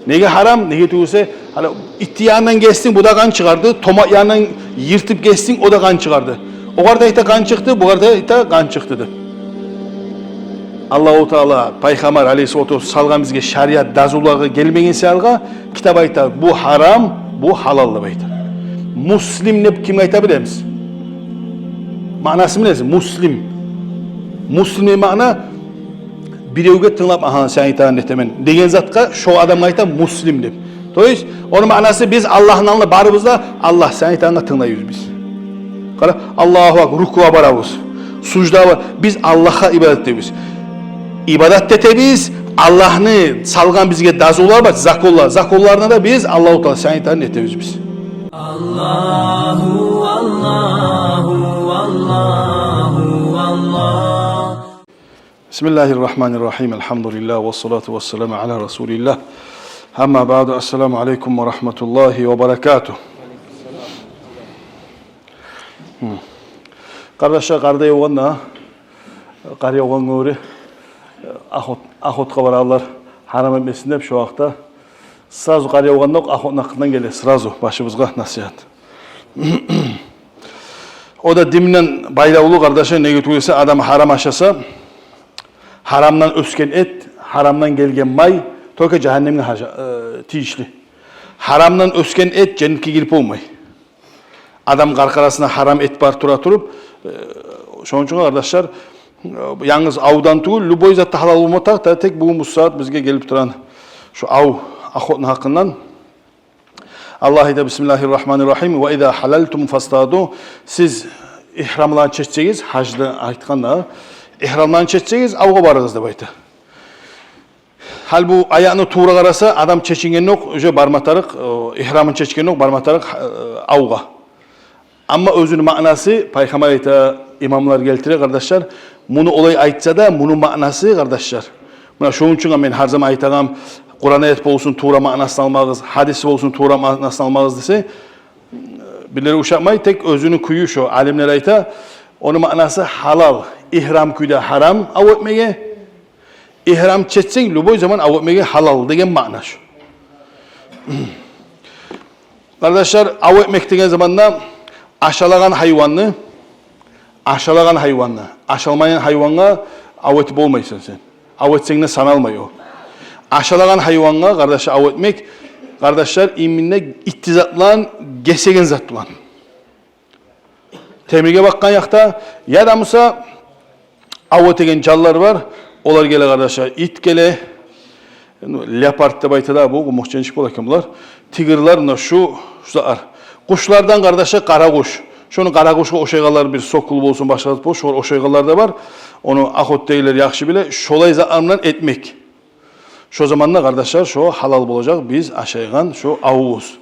Nege haram, nege tuguse, hala itti yanından geçtin, bu da kan çıkardı. Tomat yanından yırtıp geçtin, o da kan çıkardı. O kadar ita kan çıktı, bu kadar ita kan çıktı. Allahu Teala Peygamber Aleyhisselatü salgan bizge şariat dazulağı gelmegen salga kitap ayta bu haram, bu halal deb ayta. Muslim ne kim ayta bilemiz? Manası bilesiz? Muslim. Muslim ma'na birevge tınlap aha sen ayta netemen degen zatqa şu adam ayta muslim deb. Toyis onun manası biz Allah'ın alına barımızda Allah sen aytanga tınlayız biz. Qara Allahu akbar rukuğa barabız. Sucda var. Biz Allah'a ibadet ediyoruz. İbadet etemiz, Allah'ını salgan bizge dazular var, zakollar. Zakollarına da biz Allah-u Teala sanitlerini etemiz biz. Allahu, Allahu, Allahu, Allah. Bismillahirrahmanirrahim. Elhamdülillah ve salatu ve selamu ala Resulillah. Amma ba'du. Esselamu aleyküm ve rahmetullahi ve berekatuh. Kardeşler, kardeşler oğanla, kardeşler oğanla öyle. Ahotqa bararlar haram etmesin deb şu vaqtda sразу qarya olganda ahot naqından gelir sразу başımızga nasihat. O da dimden bayraulu kardeşe ne götürürse adam haram aşasa haramdan ösken et, haramdan gelgen may toka cehennemge tiyişli. Haramdan ösken et cennetke girip olmay. Adam qarqarasına haram et bar tura turup şoň üçin kardeşler yalnız avdan tuğul, любой zatta halal olmatak da tek bugün bu saat bizge gelip duran şu av ahotun hakkından Allah ida Bismillahirrahmanirrahim ve izâ halaltum fastadu siz ihramlan çeçeceğiz hacda aytqanda ihramlan çeçeceğiz avga barıgız deb aytı. Hal bu ayağını tuğra qarasa adam çeçingen yok, öje barmatarık ihramın çeçingen yok, barmatarık avga. Ama özünün manası Peygamber ayta imamlar geltire kardeşler. Bunu olay aytsa da bunun manası kardeşler. Buna şunun için ben her zaman aytagam Kur'an ayet olsun tuğra manasını almağız, hadis olsun tuğra manasını almağız dese birileri uşakmay tek özünü kuyu şu alimler ayta onun manası halal. İhram kuyda haram av etmeye ihram çetsen любой zaman av etmeye halal degen mana şu. Kardeşler av etmek degen zamanda aşalagan hayvanını aşalmayan hayvana av etip olmaysın sen. Av etsen de sanalmay o. Aşalagan hayvana kardeşler av etmek, kardeşler iminne ittizatlan, gesegen zatlan. Temirge bakkan yakta, ya da mısa av etegen callar var, olar gele kardeşler, it gele, leopard da baytada bu, muhçençik olaken bunlar, tigirler, şu zar. Kuşlardan kardeşler kara kuş. Şunu kara kuşa oşaygalar bir sokul olsun başka boş var oşaygalar da var. Onu ahot deyler yaxşı bile şolay zatlarından etmek. Şu zamanla kardeşler şu halal olacak biz aşaygan şu avuz.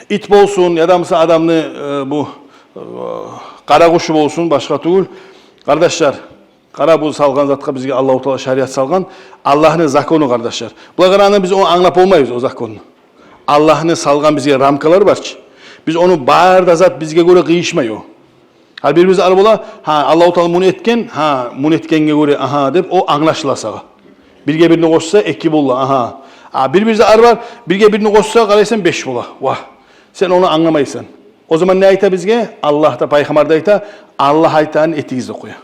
İt bolsun ya da mesela adamını bu kara kuşu olsun başka tuğul. Kardeşler kara bul salgan zatka bizge Allah-u Teala şeriat salgan Allah'ın zakonu kardeşler. Bula karanı biz onu anlap olmayız o zakonunu. Allah'ın salgan bizge ramkalar var ki. Biz onu bağırda zat bizge göre kıyışmay o. Hal birbirimiz arabala, Allah-u Teala bunu etken, bunu etkenge göre aha deyip o anlaşılasa. Birge birini koşsa eki bolla, aha. Birbirimiz araba, birge birini koşsa kalaysan 5 bolla. Vah. Sen onu anlamaysan. O zaman ne ayta bizge? Allah da Peygamber de ayta, Allah aytanın etigizde koya.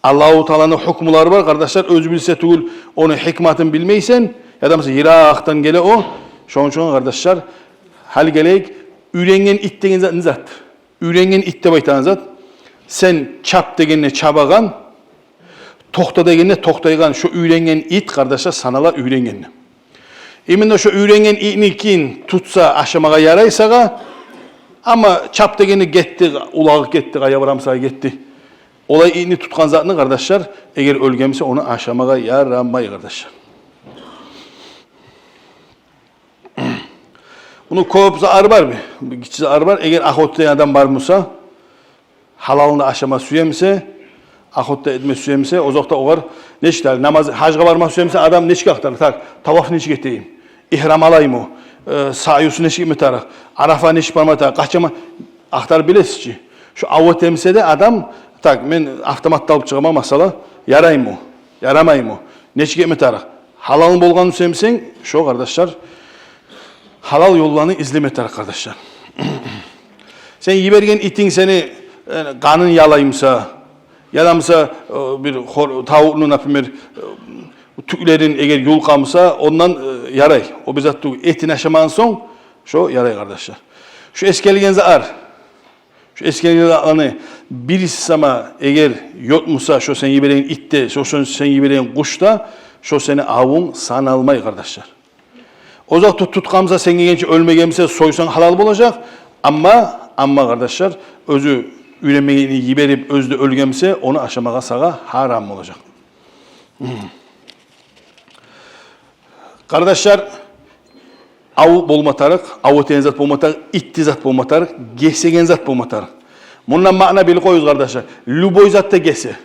Allah-u Teala'nın hükümleri var kardeşler, özü bilse tuğul onu hikmatını bilmeysen, ya da mesela Irak'tan gele o, şoň üçin kardeşler, hal geleyik, ürengen it degen zat. Ürengen it deb aytan zat. Sen çap degenine çabagan, tokta degenine toktaygan şu ürengen it kardeşler sanala ürengenine. Eminde şu ürengen itnikin tutsa aşamaga yaraysaga ama çap degeni gitti, ulağı gitti, ayavaramsa gitti. Olay itni tutkan zatını kardeşler eğer ölgemse onu aşamaga yaramay kardeşler. Bunu koyup zar var mı? Giçi zar var. Eğer ahotda adam var mısa, halalını aşama süyemse, ahotda etme süyemse, o zokta oğar neşkler, namaz, hacga varma süyemse adam neşki aktar, tavaf neşki eteyim, ihram alayım o, sayusu neşki mitarak, arafa neşki parmata, kaçama aktar bilesiz. Şu avot emse de adam, men avtomatta alıp çıkama masala, yarayım o, yaramayım o, neşki mitarak, Halal bolğanın sevmesең, şo kardeşler, halal yollarını izlemektir kardeşler. Sen yibergen itin seni kanın yalayımsa, ya da bir tavuğunun napimir tüklerin eğer yulqamsa ondan yaray. O bizzat etin aşaman son şu yaray kardeşler. Şu eskelgen zar. Şu eskelgen zarını birisi sama eğer yotmusa şu sen yiberen itte, şu sen yiberen kuşta şu seni avun sanalmay kardeşler. O zaman tutkamsa sen genç ölmegemse soysan halal olacak. Ama kardeşler özü üremeğini yiberip özde ölgemse onu aşamağa sağa haram olacak. Kardeşler av bolmatarık, av öteyen zat bolmatarık, itti zat bolmatarık, gesegen zat bolmatarık. Bundan ma'na beli koyuz kardeşler. Luboy zat da gese.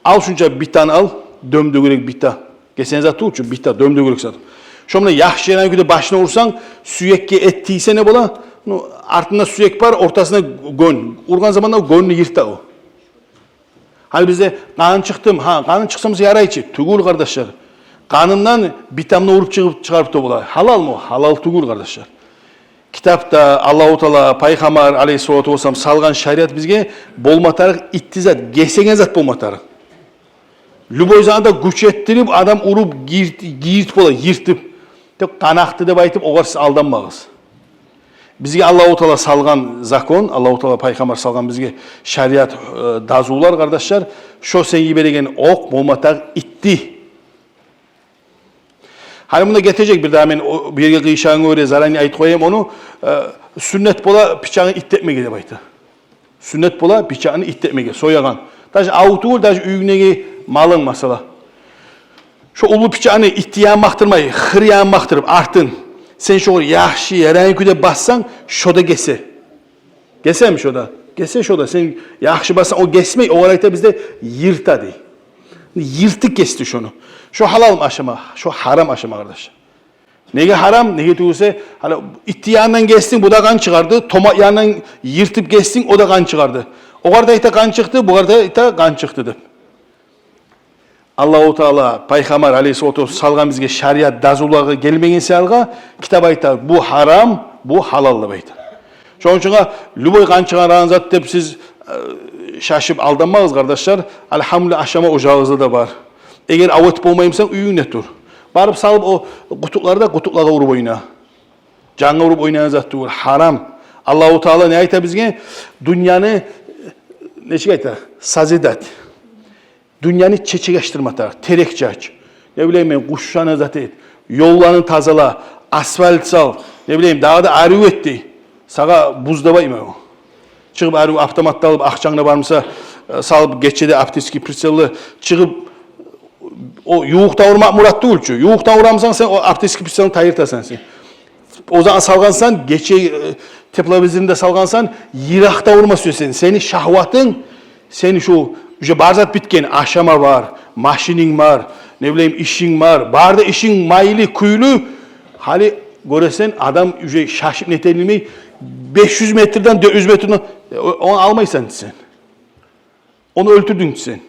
Al şunca bitan al, dömdögürek bita. Gesen zat tuğuçu bita, dömdögürek zat. Şomda yaxşı yana güde başına vursan, süyekke ettiyse ne bola? Artında süyek var, ortasına gön. Urgan zamanda gönlü yırtta o. Hani bize kanın çıktım, kanın çıksamız yarayçı. Tügül kardeşler. Kanından bitamını vurup çıkarıp da bola. Halal mı? Halal tügül kardeşler. Kitapta Allah-u Teala Peygamber aleyhissalatu vesselam salgan şariat bizge bolmatarık ittizat, gesegen zat bolmatarık. Luboy zamanda güç ettirip adam urup girt bola, yırtıp. Tek kanaktı da baytıp oğar aldanmağız. Bizge Allah-u Teala salgan zakon, Allah-u Teala Peygamber salgan bizge şariat dazular kardeşler. Şo sen yiberegen ok bolmatak itti. Hani bunda getirecek bir daha ben bir yerge kıyışağını öyle zarani ait koyayım onu. Sünnet bola bıçağını ittetmege de baytı. Sünnet bola bıçağını ittetmege, soyagan. Daşı avutuğul, daşı üyünege malın masala. Şu ulu bıçağını ittiyan baktırmayı, hıryan baktırıp artın. Sen şu yaxşı yeren küde bassan, şoda gese. Gese mi şoda? Gese şoda. Sen yaxşı bassan, o gesmeyi, o arayta bizde yırta dey. Yırtık kesti şunu. Şu halal aşama, şu haram aşama kardeş. Nege haram, nege tüyse, hani ittiyandan geçtin, bu da kan çıkardı. Tomat yanından yırtıp geçtin, o da kan çıkardı. O kadar ita kan çıktı, bu kadar ita kan çıktı de. Allah-u Teala Peygamber aleyhissalatu salgan bizge şariat dazulağı gelmeyen salga kitap aytar bu haram, bu halal baytar. Şonun için luboy kan çıkaran zat dep siz şaşıp aldanmağız kardeşler. Elhamdülillah aşama ocağınızda da var. Eğer avet bulmayımsan üyünde dur. Barıp salıp o kutuklara vurup oyna. Canına vurup oynayan zat dur. Haram. Allah-u Teala ne aytar bizge? Dünyanı ne şey aytar? Sazidat. Dünyanı çeçileştirmata, terekçe aç. Ne bileyim ben kuşşanı zat et. Yollarını tazala, asfalt sal. Ne bileyim dağda arı etti. Sağa buzdaba o. Çıkıp arı avtomatta alıp akçanla varmasa salıp geçede aptiski priselli çıkıp o yuğukta vurmak murat değil ki. Yuğukta vuramsan sen o aptiski priselini tayırtasan sen. O zaman salgansan geçe teplavizinde salgansan yırakta vurması sen. Seni şahvatın, seni şu barzat bitken aşama var, maşinin var, ne bileyim işin var. Barda işin maylı, kuyulu. Hali göresen adam şaşıp netelmeyi 500 metreden 400 metreden onu almaysan sen. Onu öldürdün sen.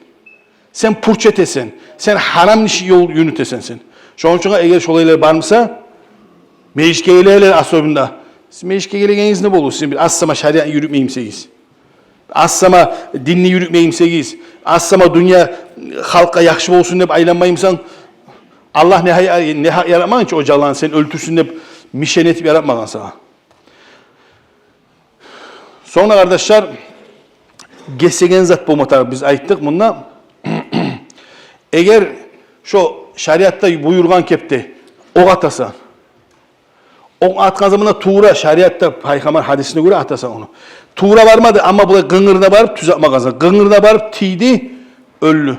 Sen purçetesen, sen haram yol yönütesen sen. Şu an için eğer şu olaylar varmasa mecliskeler asobunda. Siz mecliskeleriniz ne olur? Siz bir asama şariat yürütmeyimseyiz. Asama dinni yürütmeyimseyiz. Asama dünya halka yakşı olsun deyip aylanmayımsan Allah ne yaratmayın ki o calan sen öldürsün deyip mişen etip yaratmadan sana. Sonra kardeşler gesegen zat bulmatar biz ayttık bununla. Eğer şu şariatta buyurgan kepti ok atasan, ok atkan zamanında tuğra şariatta Peygamber hadisine göre atasan onu. Tuğra varmadı ama bu da gıngırda varıp tüz atmagan. Gıngırda varıp tiydi öllü.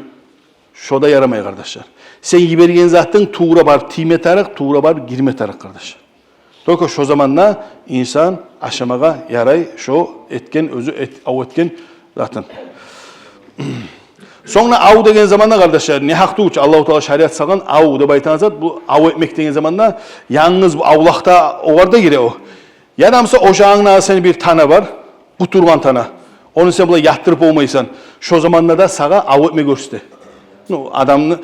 Şoda yaramay kardeşler. Sen yibergen zaten tuğra var time tarak, tuğra var girme tarak kardeşler. Toka şu zamanla insan aşamaga yaray şu etken özü av etken zaten. Sonra av degen zamanda kardeşler ne haktı uç Allah-u Teala şariat salgan av da baytan zat bu av etmek degen zamanda yalnız bu avlakta o var da gire o. Yanamsa ocağına seni bir tane var. Kuturgan tane. Onu sen bula yattırıp olmaysan şu zamanlarda sağa av etme görüste. Adamını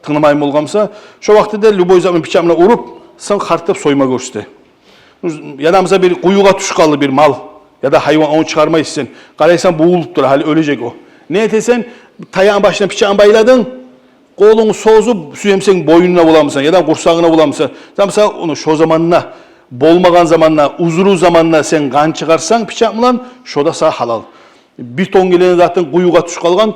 tığnamayım olgamsa, şu vaxtda Luboy zatın piçamına urup, sen hartap soyma görüştü. Yanımıza bir kuyuğa tuşkalı bir mal ya da hayvan onu çıkarmayısın. Qaraysan boğulup durur, hali ölecek o. Ne etesen, tayağın başına piçağın bayladın, kolunu sozup süyemsen boynuna bulamısan ya da kursağına bulamısan. Tamsa onu şu zamanına, bolmagan zamanına, uzuru zamanına sen kan çıkarsan piçağımla, şoda sağ halal. Bir ton geleni zaten kuyuğa tuşkalgan,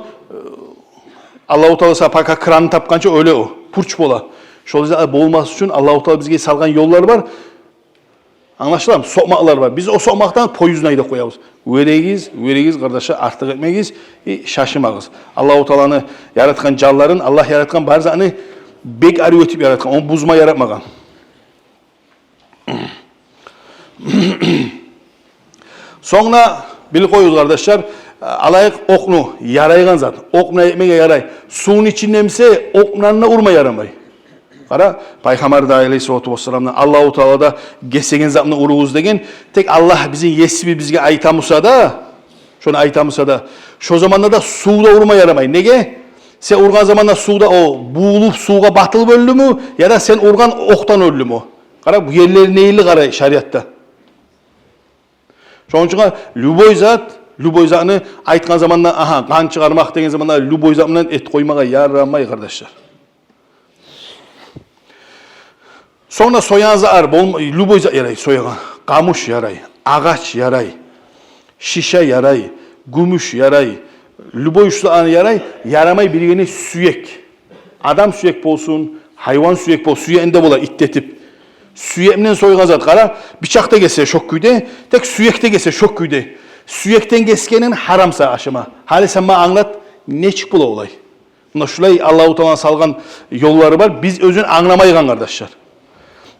Allah-u Teala sağ parka kranı tapkanca öyle o. Purç bola. Şoda bolması için Allah-u Teala bizge salgan yollar var. Anlaşılar mı? Sokmaklar var. Biz o sokmaktan poyuzuna da koyarız. Veregiz kardeşe artık etmeyiz, şaşırmayız. Allah-u Teala'nı yaratkan canların, Allah yaratkan barzanı bek arı ötüp yaratkan, onu buzma yaratmagan. Sonra bil koyuz kardeşler, alayık oknu yaraygan zat. Okna etmeye yaray. Suyun içindemse oknanına urma yaramay. Qara Peygamber da aleyhissalatu vesselam'dan Allah-u Teala da gesegen zatını uruğuz degen tek Allah bizi yesbi bizge aytamusa da şunu aytamusa da şu zamanda da suda urma yaramay. Nege? Sen urgan zamanda suda o buğulup suğa batıl öldü mü ya da sen urgan oktan öldü mü? Qara bu yerleri neyli qara şariatta. Şonun için Luboy zatını aytkan zamanda aha kan çıkarmak degen zamanda Luboy zatından et koymağa yaramay kardeşler. Sonra soyan zar, Luboy zar yaray, soyagan, kamuş yaray, ağaç yaray, şişe yaray, gümüş yaray, Luboy şuanı yaray, yaramay birine süyek. Adam süyek olsun, hayvan süyek olsun, süyeğinde bola ittetip. Süyekten soygan zat qara, bıçakta gelse şok güde, tek süyekte gelse şok güde. Süyekten geskenin haramsa aşama. Hali sen bana anlat, ne çık bula olay. Buna şulay Allah-u Teala'nın salgan yolları var, biz özün anlamayıgan kardeşler.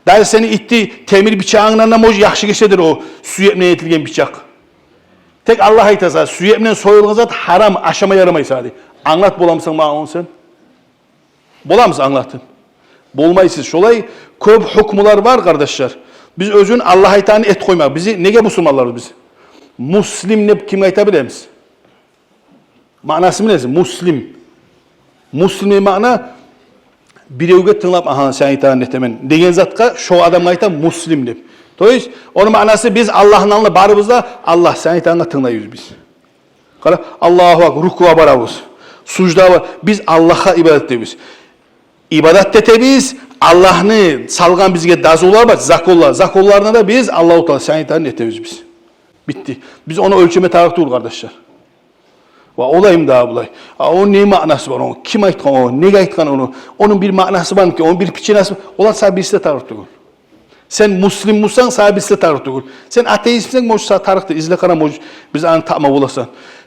Daha seni itti temir bıçağından moj yaxşı geçedir o süyepne etilgen bıçak. Tek Allah aytasa süyepnen soyulgan zat haram aşama yaramayız hadi. Anlat bolamsan bana onu sen. Bolamız anlatın. Bolmaysız şolay köp hukmular var kardeşler. Biz özün Allah aytanı et koymak. Bizi nege Müslümanlarız biz? Muslim ne kim aytabiliriz? Manası ne? Muslim. Muslim mana birevge tınlap aha sen aytan etemen degen zatka şu adam aytan muslim dep. Toyuz onun manası biz Allah'ın anla barımızda Allah sen aytanla tınlayız biz. Qara Allahu akbar rukuğa barabız. Sucda var. Biz Allah'a ibadet ediyoruz. İbadet etebiz Allah'ını salgan bizge dazılar var zakollar. Zakollarına da biz Allah-u Teala sen aytan etebiz biz. Bitti. Biz onu ölçüme tarıktır kardeşler. Va olayım daha bulay. O ne manası var onu? Kim aytkan onu? Ne aytkan onu? Onun bir manası var ki, onun bir piçinası var. Olar sabiste tarıktır. Sen Müslim musan sabiste tarıktır. Sen ateistsen moj tarıktır. İzle kana moj biz an tapma bulasan.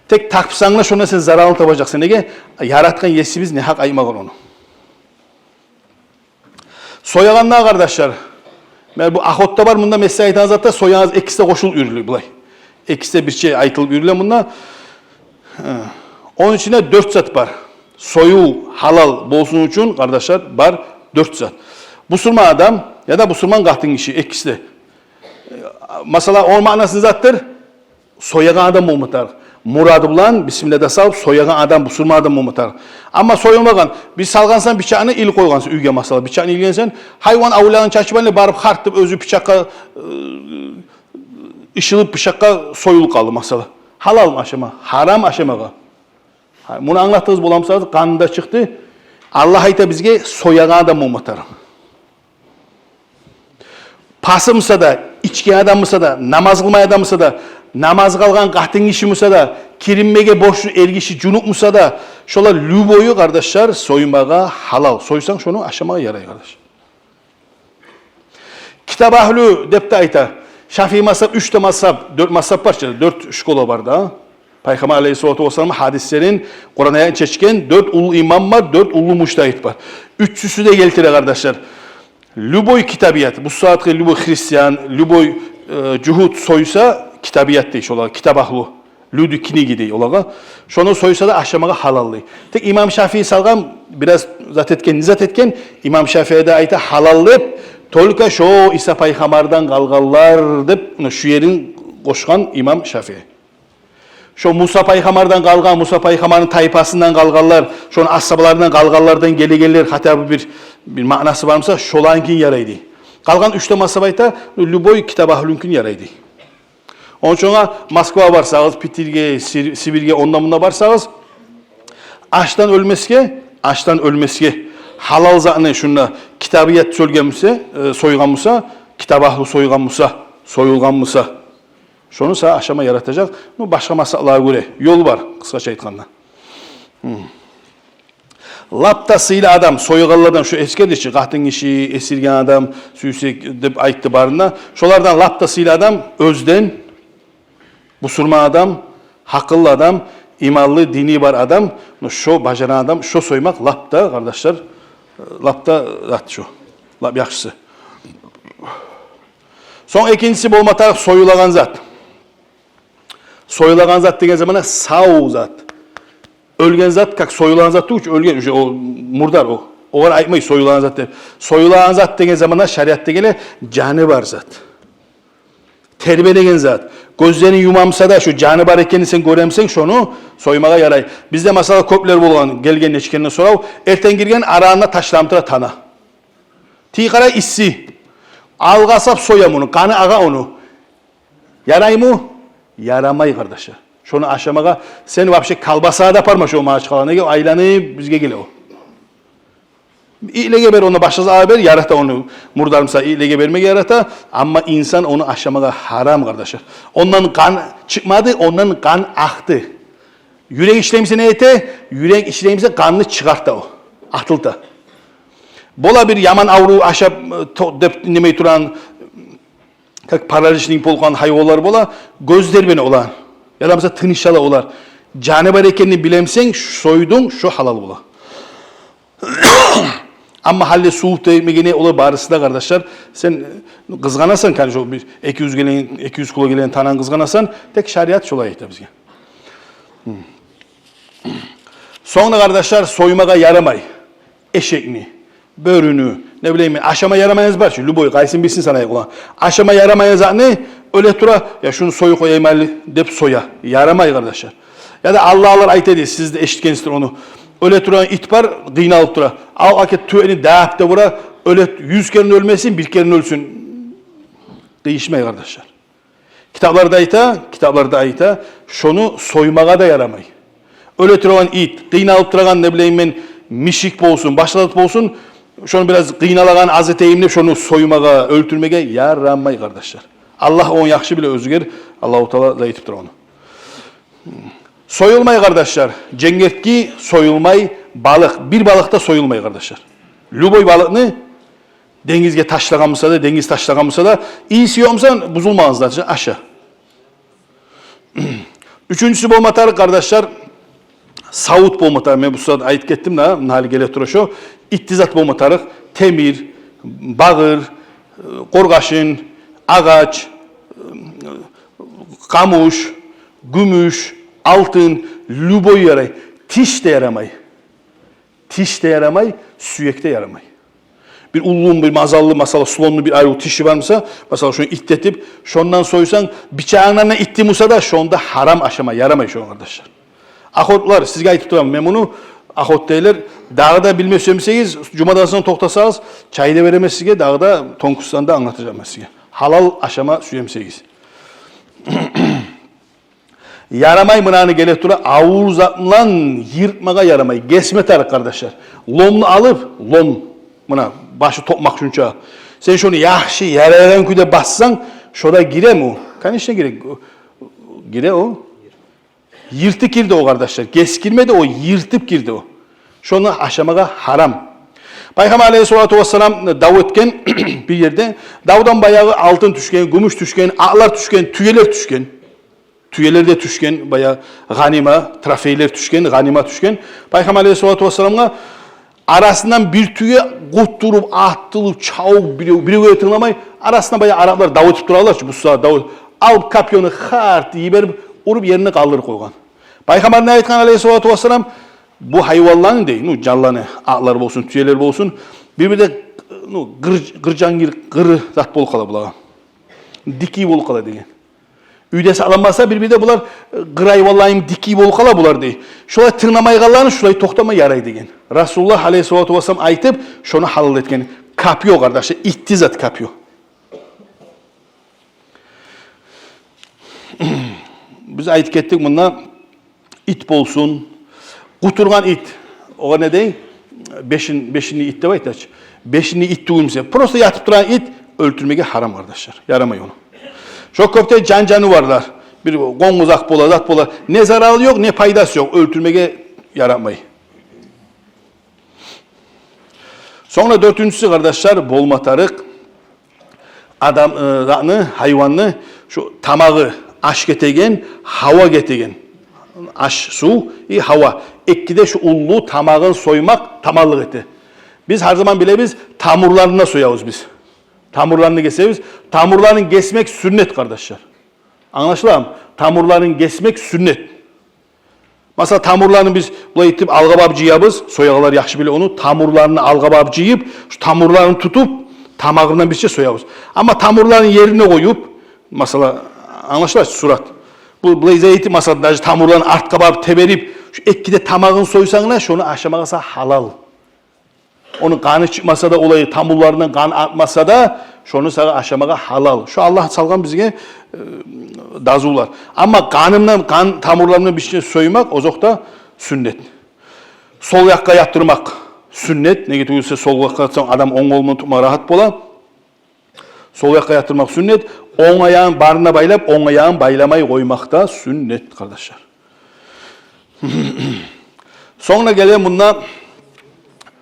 Tek takpsanla şuna sen zararını tapacaksın. Nege? Yaratkan yesimiz ne hak aymagan onu. Soyaganlar kardeşler. Ben bu ahotta var bunda mesai aytan zatta soyağınız ikisi de koşul ürülü bulay. İkisi de bir şey aytılıp ürülü bunda. Onun içinde 4 zat var. Soyu halal bolsun için kardeşler var 4 zat. Müslüman adam ya da Müslüman kahtın kişi ikisi de. Mesela onun manasını zattır. Soyagan adam olmatar. Muradı bulan Bismillah'da salып soyagan adam Müslüman adam olmatar. Ama soyulmagan bir salgansan bıçağını il koygansın üyge mesela bıçağını ilgensen hayvan avlayan çaçıbanla barıp hartıp özü bıçakka ışılıp bıçakka soyul kaldı mesela. Halal aşama, haram aşamaga. Bunu anlattığınız bulamsanız kanında çıktı. Allah ayta bizge soyagan adam olmatar. Pasımsa da, içki adamısa da, namaz kılmay adamısa da, namaz kılgan kahtın kişi musa da, kirinmege boşlu ergişi cunup musa da, şola lüboyu kardeşler soymaga halal. Soysan şunu aşamaga yaray kardeş. Kitap ahlü depte ayta. Şafii mazhab 3 mazhab, 4 mazhab var. 4 şkola var da. Peygamber Aleyhisselatü Vesselam hadislerin Kur'an'a çeşken 4 ulu imam var, 4 ulu müştehit var. Üçüsü de geltire kardeşler. Lüboy kitabiyat. Bu saatte lüboy Hristiyan, lüboy cuhud soysa kitabiyat değil olarak. Kitap ahlu. Lüdü kinigi değil olarak. Şunu soysa da aşamaga halallı. Tek İmam Şafii salgam biraz nizat etken İmam Şafii'de ayta halallıp tolka şu İsa Peygamber'den kalgallar dep şu yerin koşkan İmam Şafii. Şu Musa Paygamardan kalgan, Musa Paygamarın tayfasından kalganlar, şonun asabalarından kalganlardan gele hatta bir manası varmasa şolankin yaraydı. Kalgan 3 masabayta Luboy kitap ahlünkün yaraydı. Onun için Moskva varsanız, Pitirge, Sibirge ondan bunda varsanız açtan ölmeske halal zatını şunda kitabiyet söylemişse, soyganmışsa, kitap ahlı soyulganmışsa şonu sağ aşama yaratacak. Başka masallara göre yol var kısaca aytganda. Laptasıyla adam, soyugallardan şu eskedişi, qahtın işi, esirgen adam, süysek dep aytты barında. Şolardan laptasıyla adam, özden, busurma adam, hakıllı adam, imanlı, dini var adam, şu bacaran adam, şu soymak lapta kardeşler, lapta zat şu, lap yaxşısı. Son ikincisi bolmatar soyulagan zat. Soyulagan zat degen zamana sağ zat. Ölgen zat kak soyulan zat tuğuç ölgen o murdar o. O var aytmay soyulan zat deb. Soyulan zat degen zamana şeriatta gele canı var zat. Terbiyelegen zat. Gözlerini yumamsa da şu canı var ekenini sen göremsen şonu soymaga yaray. Bizde masala köpler bolgan gelgen neçkenden sorav. Erten girgen arağına taşlamtıra tana. Tiqara issi. Algasap soyam onu, kanı ağa onu. Yaray mı? Yaramay kardeşler. Şunu aşamaga sen vapşe kalbasa da parma şu maaş kalanı aylanı bizge gele o. İlege ber onu başlaza haber yarata onu murdarımsa ilege vermek yarata ama insan onu aşamaga haram kardeşler. Ondan kan çıkmadı, ondan kan aktı. Yürek işlemse ne ete? Yürek işlemse kanını çıkarttı o. Atıldı. Bola bir yaman avru aşap dep dinlemey turan kak paralişlik bolgan hayvanlar bola gözler beni olan. Ya da mesela tınışalı olar. Canı var ekenini bilemsen soydun şu halal bola. Ama halle suğut değmegene ola barısı da kardeşler. Sen kızganasan kan şu bir 200 kilo gelen tanan kızganasan tek şeriat şolay ayta bizge. Sonra kardeşler soymaga yaramay. Eşekni, börünü, ne bileyim aşama yaramayanız var şu Luboy kaysın bilsin sana ulan. Aşama yaramayan zat ne? Öyle tura ya şunu soyu koyayım ali dep soya. Yaramay kardeşler. Ya da Allah'lar ayet ediyor siz de eşitkensizdir onu. Öyle tura it var kıyna alıp tura. Al aket tüyeni dağıp da vura öyle 100 kere ölmesin bir kere ölsün. Değişmey kardeşler. Kitaplarda ayta şunu soymaga da yaramay. Öyle tura it kıyna alıp turagan ne bileyim ben mişik bolsun, başlatıp bolsun. Şunu biraz kıynalagan az eteyimle şunu soymaga, öldürmege yaramay kardeşler. Allah onu yaxşı bile özgür. Allah-u Teala da etiptir onu. Soyulmay kardeşler. Cengertki soyulmay balık. Bir balıkta soyulmay kardeşler. Luboy balıkını dengizge taşlaganmasa da, dengiz taşlaganmasa da iyisi yoksa buzulmağınızlar aşağı. Üçüncüsü bolmatar kardeşler. Savut bolmatar. Ben bu sırada ayet kettim da hali gele tura şu. İttizat bolmatarık. Temir, bağır, korgaşın, ağaç, kamuş, gümüş, altın, luboy yaray. Tiş de yaramay. Tiş de yaramay, süyek de yaramay. Bir ulluğun, bir mazallı, masala sulonlu bir ayrı tişi varmasa, mesela şunu ittetip, şondan soysan, bıçağına itti musa da şonda haram aşama, yaramay şu arkadaşlar. Ahotlar, sizge aytıp duram, ben bunu ahot deyler, dağda bilmeseniz, cumadan sonra toktasanız, çayda veremezsiniz, dağda Tonkustan'da anlatacağım size. Halal aşama suyemseyiz. Yaramay mınanı gele tura, avuzatlan yırtmaga yaramay. Gesme tarık kardeşler. Lomlu alıp, lom, mına, başı topmak şunça. Sen şunu yaxşı, yarayan küde bassan, şoda gire mi o? Kan işte gire o. Yırtık girdi o kardeşler. Ges girmedi o, yırtıp girdi o. Şunu aşamaga haram. Peygamber Aleyhisselatü Vesselam dav etken bir yerde, davdan bayağı altın düşken, gümüş düşken, ağlar düşken, tüyeler düşken. Tüyeler de düşken, bayağı ganima, trafeyler düşken, ganima düşken. Peygamber Aleyhisselatü Vesselam'a arasından bir tüye kutturup, attılıp, çavuk, biri götürülemay, arasından bayağı Araplar dav etip durarlar ki bu sırada dav alıp kapyonu hart yiberip, urup yerine kaldırıp koygan. Peygamber ne ayetkan Aleyhisselatü Vesselam, bu hayvanların değil, canlarını, ağlar olsun, tüyeler olsun, bir de gırcangir, gırı zat bol kala bulağa. Diki bol kala degen. Üydesi alınmasa bir de bular qıray vallayım diki bol qala bular dey. Şolay tırnamay qallarını şolay toxtama yaray degen. Rasulullah aleyhissalatu vesselam aytıp şonu halal etken. Kapıyor kardeşler, itti zat kapıyor. Biz aytıp kettik bunda it bolsun, quturgan it. O ne dey? Beşinli it de var itaç. Beşinli it duyumsa. Prosta yatıp duran it öldürmege haram kardeşler. Yaramay onu. Çok köpte canı varlar. Bir gonguzak bola, zat bola. Ne zararı yok, ne paydası yok. Öldürmege yaramay. Sonra dördüncüsü kardeşler bolmatarık. Adamı, hayvanı şu tamağı aş getegen, hava getegen. Aş, su, hava. Ekkide şu ullu tamağın soymak tamallık eti. Biz her zaman bile biz tamurlarına soyavuz biz. Tamurlarını keseriz. Tamurlarını kesmek sünnet kardeşler. Anlaşılan mı? Tamurlarını kesmek sünnet. Mesela tamurlarını biz bula itip algababcı yapız. Soyağlar yaxşı bile onu. Tamurlarını algababcı yiyip, şu tamurlarını tutup tamağından bir şey soyavuz. Ama tamurlarını yerine koyup, mesela anlaşılan surat. Bu izayeti mesela tamurlarını artkabab teberip, şu ekkide tamağını soysanlar, şunu aşamağasa halal. Onun kanı çıkmasa da olayı tamurlarından kan atmasa da şunu sana aşamağa halal. Şu Allah salgan bizge dazular. Ama kanımdan kan tamurlarını bir şey soymak o zokta sünnet. Sol yakka yattırmak sünnet. Ne getiriyorsa sol yakka yatsan adam on kolunu tutma rahat bola. Sol yakka yattırmak sünnet. On ayağın barına baylap on ayağın baylamayı koymak da sünnet kardeşler. Sonra gelen bundan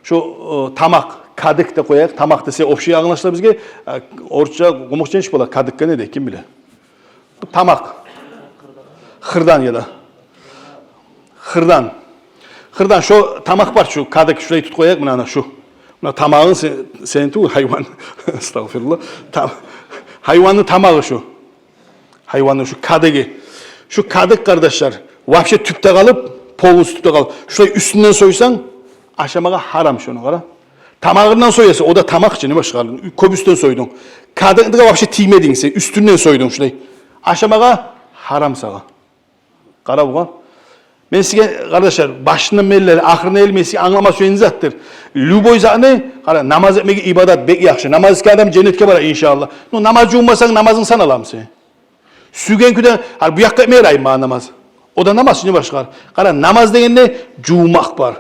şu tamak, kadık da koyak. Tamak da size opşiye anlaşılır bizge. Orça komukçenç bola. Kadıkka ne de kim bile. Bu tamak. Hırdan ya da. Hırdan. Hırdan şu tamak var şu kadık şurayı tut koyak mı şu. Buna tamağın senin tu hayvan. Estağfurullah. Hayvanın tamağı şu. Hayvanın şu kadığı. Şu kadık kardeşler. Vahşi tüpte kalıp, polun tüpte kalıp. Şurayı üstünden soysan aşamağa haram şunu kara. Tamağından soyası o da tamak için ne başka? Köbüsten soydun. Kadınlığa vahşi tiymedin sen. Üstünden soydun şurayı. Aşamağa haram sağa. Kara bu. Ben size kardeşler başının melleri, ahırına elmesi anlama söyleyin attır. Lüboy zatını, namaz etmek ibadet bek yakşı. Namaz ki adam cennetke var inşallah. No, namazcı olmasan namazın sana alam sen. Sügen küden, bu yakka etmeye rayım bana namaz. O da namaz şimdi başka. Namaz degen ne? Cuğmak var.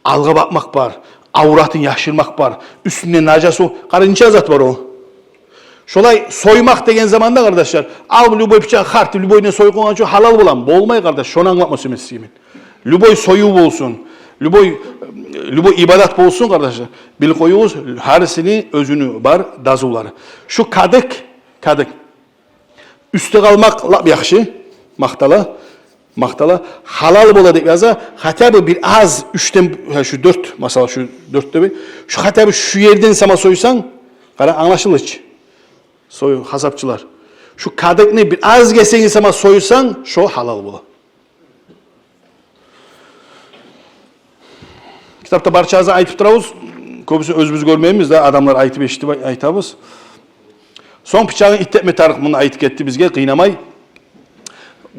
Alga bakmak var. Avratın yaşırmak var. Üstünde najas o. Niçe zat var o. Şolay soymak degen zamanda kardeşler. Al lüboy bıçağı hartı lüboyla soygun açı halal bulan. Bolmay kardeş. Şonu anlatma söylemesimin. Lüboy soyu bolsun. Lüboy ibadet bolsun kardeşler. Bil koyuğuz harisini özünü var dazuları. Şu kadık. Üste kalmak lap yakşı. Maktala halal bola deyip yaza hatta bir az üçten şu dört mesela şu dörtte bir şu hatta şu yerden sama soysan kara anlaşılır hiç. Soy hasapçılar. Şu kadık ne bir az geçsen sama soysan şu halal bola. Kitapta barçazı aytıp durabız. Köbüsü özümüz görmeyimiz de adamlar aytıp eşiti aytabız. Son bıçağın ittetme tarıkımını aytıp etti bizge kıynamay.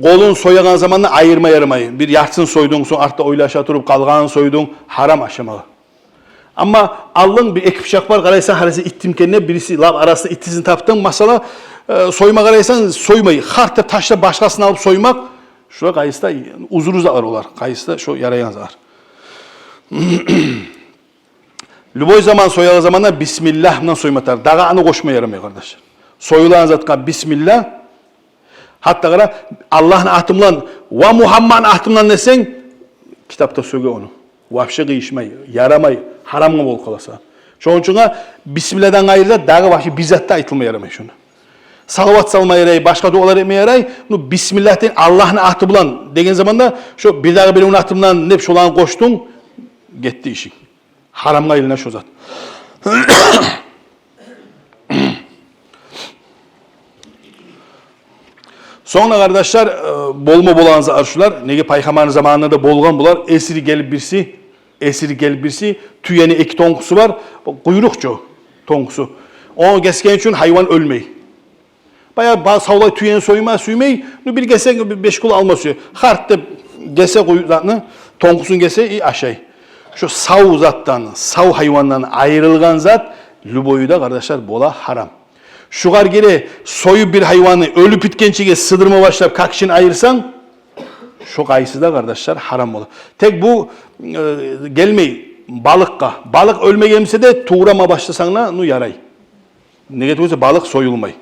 Kolun soyagan zamanla ayırma yaramayı. Bir yahtsın soydun, son artta oylaşa durup kalgan soydun, haram aşamalı. Ama Allah'ın bir ek bıçak var, karaysan harası ittim kendine, birisi lav arasında ittizini taptın, masala soyma karaysan soymayı. Hartta taşla başkasını alıp soymak, şurada kayısta uzunuz da var olar. Kayısta şu yarayan var. Lüboy zaman soyalı zamanlar Bismillah'la soymatar. Dağanı koşma yaramıyor kardeş. Soyulan zatka Bismillah. Hatta kara Allah'ın ahtımlan ve Muhammed'in ahtımlan desen kitapta söyle onu. Vahşi kıyışmayı, yaramayı, haram mı bol kalasa. Şunun için Bismillah'dan gayrı dağı vahşi bizzat da aytılma yaramay şunu. Salavat salma yaray, başka dualar etme yaray. Bismillah'ten Allah'ın ahtımlan degen zamanda şu bir dağı benim ahtımlan ne şolan koştun gitti işin. Haram gayrına şu zat. Sonra kardeşler bolma bolanızı arşular. Nege paykamanın zamanında bolgan bular. Esiri gelip birisi tüyeni iki tonkusu var. Kuyrukçu tonkusu. O kesken için hayvan ölmeyi. Bayağı savlay tüyen soyma süymey, bir gese bir 5 kilo alma suyu. Hart de gese koyulatını, tonkusun gese aşağı. Şu sav zattan, sav hayvandan ayrılgan zat, lüboyu kardeşler bola haram. Şugar geri soyup bir hayvanı ölüp bitkençige sıdırma başlayıp kakşin ayırsan, şu kayısı da kardeşler haram olur. Tek bu gelmeyi balıkka. Balık ölme gelmişse de tuğrama başlasan nu yaray. Ne getiriyorsa balık soyulmay.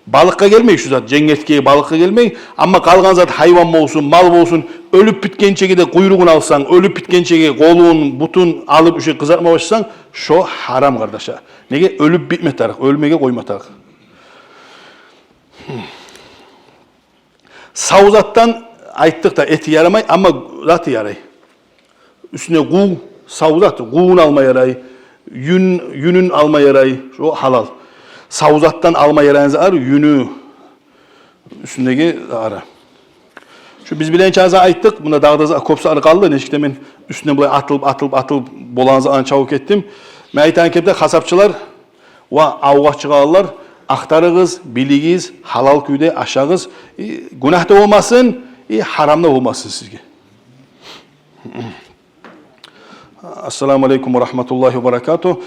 Balıkka gelmeyi şu zat, cengetkeye balıkka gelmeyi. Ama kalgan zat hayvan mı olsun, mal mı olsun, ölüp bitkençege de kuyruğunu alsan, ölüp bitkençege kolun, butun alıp şey kızartma başlasan, şu haram kardeşler. Nege ölüp bitme tarık, ölmege koyma tarık. Savzattan ayttık da eti yaramay ama zatı yaray. Üstüne kuğ, savzat, kuğun alma yaray, yünün alma yaray, o halal. Savzattan alma yarayınızı ar, yünü üstündeki ara. Şu biz bilen çaza ayttık, bunda dağda kopsa arı kaldı, neşikte men üstüne buraya atılıp bolanızı an çabuk ettim. Men aytan kepte kasapçılar ve avgaççılar aktarığız, biligiz, halal küyde aşağız, günah da olmasın, haram da olmasın sizge. Esselamu Aleyküm ve Rahmetullahi ve Berekatuhu.